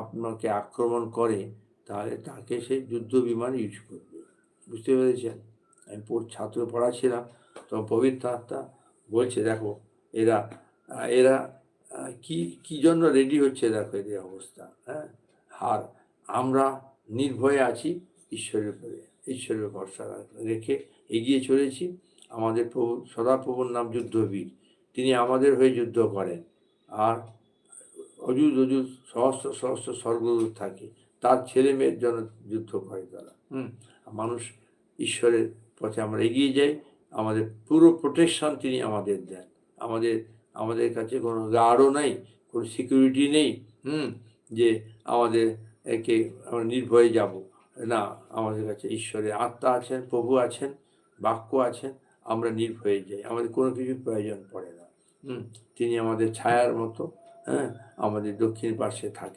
আপনাকে আক্রমণ করে, তাহলে তাকে সে যুদ্ধ বিমান ইউজ করবে। বুঝতে পেরেছেন? আমি ছাত্র পড়াচ্ছিলাম, তখন পবিত্র আত্মা বলছে, দেখো এরা এরা কি জন্য রেডি হচ্ছে, দেখো এদের অবস্থা। হ্যাঁ, আর আমরা নির্ভয়ে আছি ঈশ্বরের উপরে, ঈশ্বরের ভরসা রেখে এগিয়ে চলেছি। আমাদের প্রভু, সদাপ্রভুর নাম যুদ্ধবীর, তিনি আমাদের হয়ে যুদ্ধ করেন। আর অযুত অযুত সহস্র সহস্র স্বর্গদূত থাকে, তার ছেলে মেয়ের জন্য যুদ্ধ করে তারা। মানুষ ঈশ্বরের পথে আমরা এগিয়ে যাই, আমাদের পুরো প্রোটেকশন তিনি আমাদের দেন। আমাদের কাছে কোনো গার্ডও নেই, কোনো সিকিউরিটি নেই যে আমাদের আমরা নির্ভয়ে যাব। না, আমাদের কাছে ঈশ্বরের আত্মা আছেন, প্রভু আছেন, বাক্য আছেন, আমরা নির্ভয়ে যাই, আমাদের কোনো কিছুর প্রয়োজন পড়ে না। তিনি আমাদের ছায়ার মতো, আমাদের দক্ষিণ পার্শ্বে থাকে।